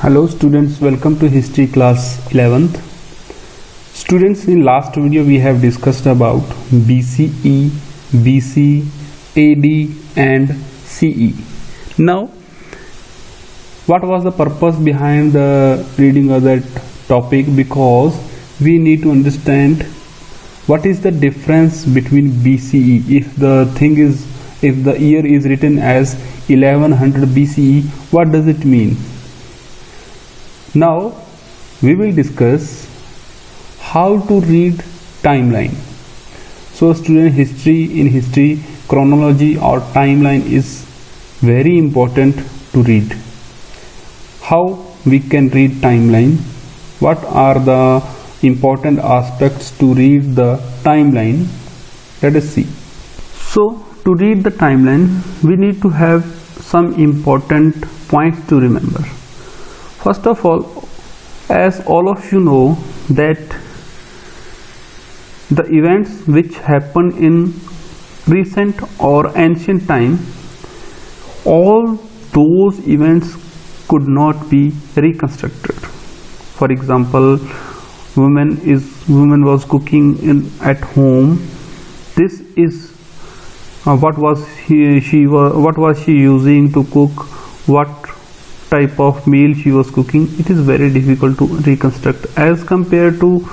Hello students, welcome to history class 11th. Students, in last video we have discussed about BCE, BC, AD and CE. Now, what was the purpose behind the reading of that topic? Because we need to understand what is the difference between BCE. If the year is written as 1100 BCE, what does it mean? Now we will discuss how to read timeline. So student, in history chronology or timeline is very important to read. How we can read timeline? What are the important aspects to read the timeline? Let us see. So to read the timeline, we need to have some important points to remember. First of all, as all of you know that the events which happened in recent or ancient time, all those events could not be reconstructed. For example, woman was cooking at home. This is what was she using to cook, what type of meal she was cooking. It is very difficult to reconstruct as compared to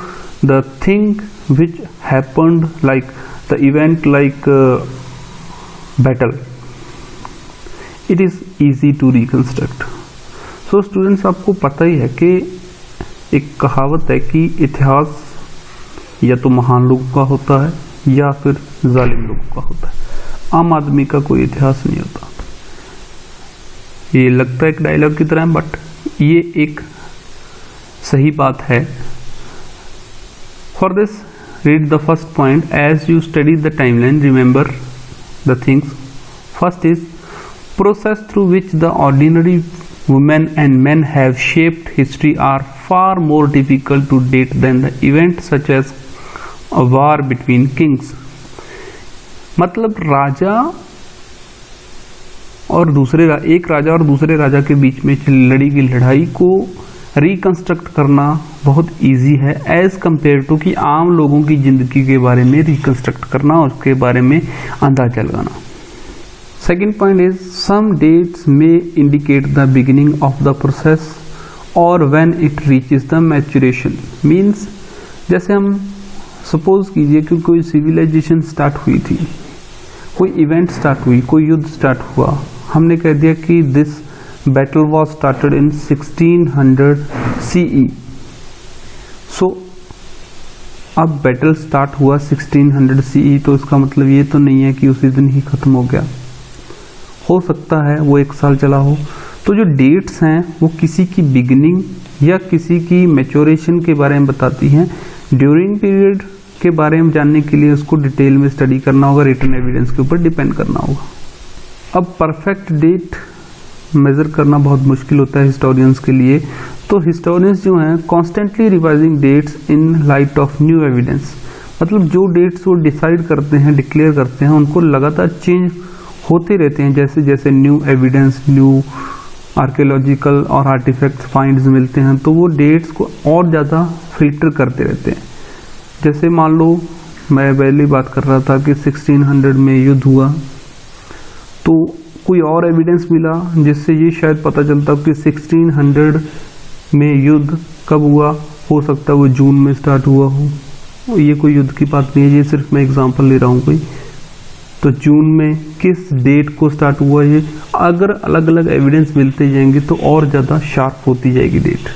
the thing which happened, like the event like battle. It is easy to reconstruct. So students, आपको पता ही है कि एक कहावत है कि इतिहास या तो महान लोगों का होता है या फिर जालिम लोगों का होता है। आम आदमी का कोई इतिहास नहीं होता। ये लगता है एक डायलॉग की तरह, बट ये एक सही बात है। For this, read the first point. As you study the timeline, remember the things. First is process through which the ordinary women and men have shaped history are far more difficult to date than the event such as a war between kings. मतलब एक राजा और दूसरे राजा के बीच में लड़ी की लड़ाई को रिकंस्ट्रक्ट करना बहुत इजी है एज कंपेयर टू कि आम लोगों की जिंदगी के बारे में रिकंस्ट्रक्ट करना और उसके बारे में अंदाजा लगाना. Second point is some dates may indicate the beginning of the process or when it reaches the maturation. Means जैसे हम सपोज कीजिए कि कोई सिविलाइजेशन स्टार्ट हुई थी, कोई इवेंट स्टार्ट हुई, कोई युद्ध स्टार्ट हुआ. हमने कह दिया कि this battle was started in 1600 CE. सो अब बैटल स्टार्ट हुआ 1600 CE, तो इसका मतलब ये तो नहीं है कि उसी दिन ही खत्म हो गया. हो सकता है वो 1 साल चला हो. तो जो डेट्स हैं वो किसी की बिगिनिंग या किसी की मैच्योरेशन के बारे में बताती हैं. ड्यूरिंग पीरियड के बारे में जानने के लिए उसको डिटेल में स्टडी करना होगा, रिटन एविडेंस के ऊपर डिपेंड करना होगा. अब परफेक्ट डेट मेजर करना बहुत मुश्किल होता है हिस्टोरियंस के लिए. तो हिस्टोरियंस जो हैं constantly revising dates in light of new evidence. मतलब जो डेट्स वो डिसाइड करते हैं, डिक्लेयर करते हैं, उनको लगातार चेंज होते रहते हैं जैसे जैसे न्यू एविडेंस, न्यू आर्कियोलॉजिकल और आर्टिफैक्ट फाइंड्स मिलते हैं, तो वो डेट्स को और ज़्यादा फिल्टर करते रहते हैं. जैसे मान लो मैं पहले बात कर रहा था कि 1600 में युद्ध हुआ, तो कोई और एविडेंस मिला जिससे ये शायद पता चलता कि 1600 में युद्ध कब हुआ. हो सकता है वो जून में स्टार्ट हुआ हो. ये कोई युद्ध की बात नहीं है, ये सिर्फ मैं एग्जांपल ले रहा हूँ कोई. तो जून में किस डेट को स्टार्ट हुआ, ये अगर अलग अलग एविडेंस मिलते जाएंगे तो और ज़्यादा शार्प होती जाएगी date.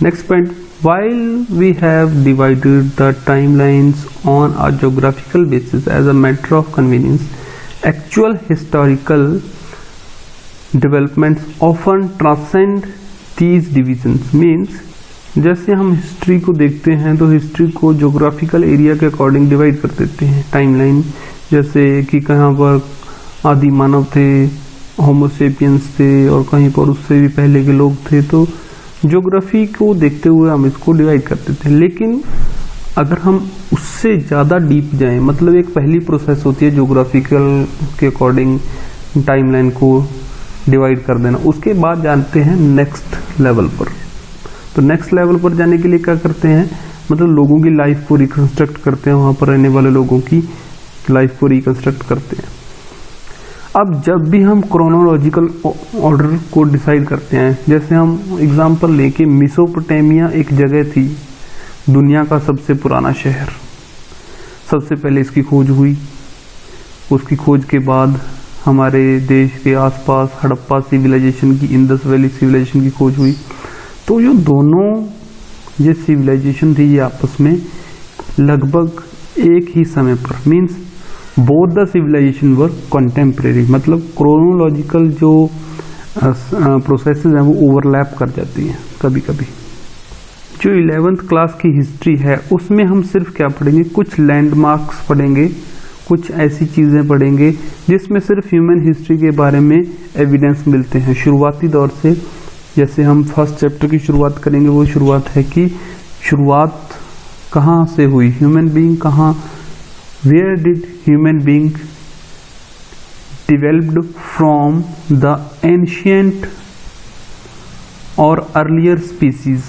Next point, while we have divided the timelines on a geographical basis as a matter of convenience, actual historical developments often transcend these divisions. Means जैसे हम हिस्ट्री को देखते हैं तो हिस्ट्री को ज्योग्राफिकल एरिया के अकॉर्डिंग डिवाइड कर देते हैं. टाइमलाइन जैसे कि कहाँ पर आदि मानव थे, होमोसेपियंस थे, और कहीं पर उससे भी पहले के लोग थे. तो ज्योग्राफी को देखते हुए हम इसको डिवाइड कर देते हैं. लेकिन अगर हम उससे ज़्यादा डीप जाएं, मतलब एक पहली प्रोसेस होती है ज्योग्राफिकल के अकॉर्डिंग टाइमलाइन को डिवाइड कर देना। उसके बाद जानते हैं नेक्स्ट लेवल पर। तो नेक्स्ट लेवल पर जाने के लिए क्या करते हैं, मतलब लोगों की लाइफ को रिकंस्ट्रक्ट करते हैं, वहाँ पर रहने वाले लोगों की लाइफ को रिकंस्ट्रक्ट करते हैं। अब जब भी हम क्रोनोलॉजिकल ऑर्डर को डिसाइड करते हैं, जैसे हम एग्जांपल लेके मेसोपोटामिया एक जगह थी, दुनिया का सबसे पुराना शहर, सबसे पहले इसकी खोज हुई। उसकी खोज के बाद हमारे देश के आसपास हड़प्पा सिविलाइजेशन की, इंडस वैली सिविलाइजेशन की खोज हुई। तो ये दोनों ये सिविलाइजेशन थी, ये आपस में लगभग एक ही समय पर, means both the civilisation were contemporary, मतलब क्रोनोलॉजिकल जो प्रोसेसेस हैं वो ओवरलैप कर जाती हैं कभी कभी। जो 11th क्लास की हिस्ट्री है उसमें हम सिर्फ क्या पढ़ेंगे, कुछ लैंडमार्क्स पढ़ेंगे, कुछ ऐसी चीज़ें पढ़ेंगे जिसमें सिर्फ ह्यूमन हिस्ट्री के बारे में एविडेंस मिलते हैं शुरुआती दौर से। जैसे हम फर्स्ट चैप्टर की शुरुआत करेंगे, वो शुरुआत है कि शुरुआत कहाँ से हुई, ह्यूमन बीइंग कहाँ, where did human being developed from the ancient और अर्लियर स्पीसीज।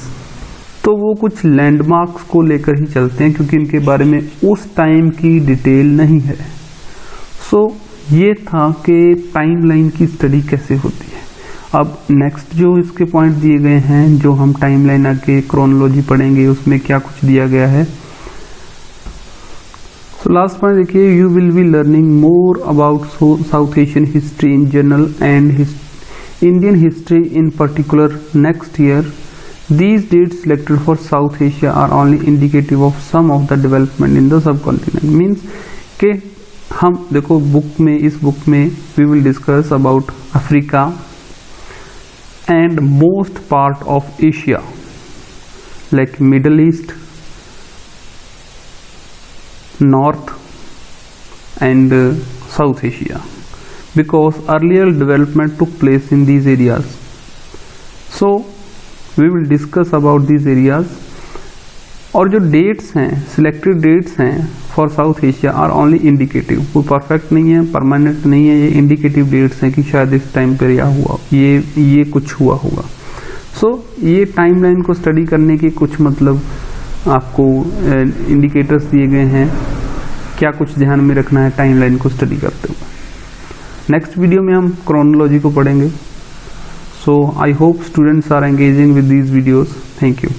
तो वो कुछ लैंडमार्क्स को लेकर ही चलते हैं, क्योंकि इनके बारे में उस टाइम की डिटेल नहीं है। सो ये था कि टाइमलाइन की स्टडी कैसे होती है। अब नेक्स्ट जो इसके पॉइंट दिए गए हैं, जो हम टाइमलाइन आके क्रोनोलॉजी पढ़ेंगे, उसमें क्या कुछ दिया गया है। सो लास्ट पॉइंट देखिए, you will be learning more about south Asian history in general and Indian history in particular next year. These dates selected for South Asia are only indicative of some of the development in the subcontinent. Means कि हम देखो book में, इस book में we will discuss about Africa and most part of Asia like Middle East, North and South Asia, because earlier development took place in these areas. So we will discuss about these areas. और जो dates हैं, selected dates हैं for South Asia are only indicative, कोई perfect नहीं है, permanent नहीं है, ये इंडिकेटिव डेट्स हैं कि शायद इस टाइम पर यह हुआ, ये कुछ हुआ होगा। सो ये टाइमलाइन को स्टडी करने के कुछ मतलब आपको इंडिकेटर्स दिए गए हैं, क्या कुछ ध्यान में रखना है टाइमलाइन को स्टडी करते हुए। नेक्स्ट वीडियो में हम क्रोनोलॉजी को पढ़ेंगे। So I hope students are engaging with these videos. Thank you.